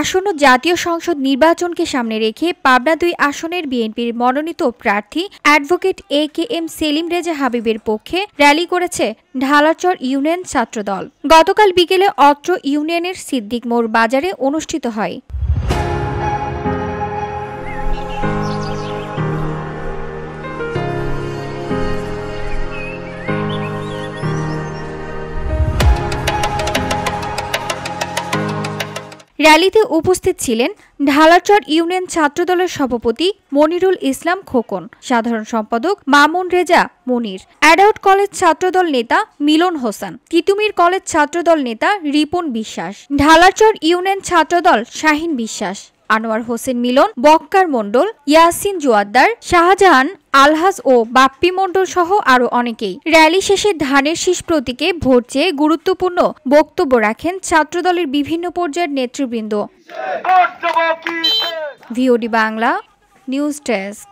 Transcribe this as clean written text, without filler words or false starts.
আসন্ন জাতীয় সংসদ নির্বাচনকে সামনে রেখে পাবনা ২ আসনের বিএনপির মনোনীত প্রার্থী অ্যাডভোকেট AKM সেলিম রেজা হাবিবের পক্ষে র্যালি করেছে ঢালারচর ইউনিয়ন ছাত্রদল। গতকাল বিকেলে অত্র ইউনিয়নের সিদ্দিক মোড় বাজারে অনুষ্ঠিত হয়। র্যালিতে উপস্থিত ছিলেন ঢালারচর ইউনিয়ন ছাত্রদলের সভাপতি মনিরুল ইসলাম খোকন, সাধারণ সম্পাদক মামুন রেজা মনির, অ্যাডাউট কলেজ ছাত্রদল নেতা মিলন হোসেন, তিতুমির কলেজ ছাত্রদল নেতা রিপন বিশ্বাস, ঢালারচর ইউনিয়ন ছাত্রদল শাহিন বিশ্বাস, আনোয়ার হোসেন মিলন, বক্কার মণ্ডল, ইয়াসিন জোয়াদ্দার, শাহজাহান আলহাজ ও বাপ্পি মণ্ডল সহ আরো অনেকেই। র্যালি শেষে ধানের শীষ প্রতীকে ভোট চেয়ে গুরুত্বপূর্ণ বক্তব্য রাখেন ছাত্রদলের বিভিন্ন পর্যায়ের নেতৃবৃন্দ। VOD Bangla news desk.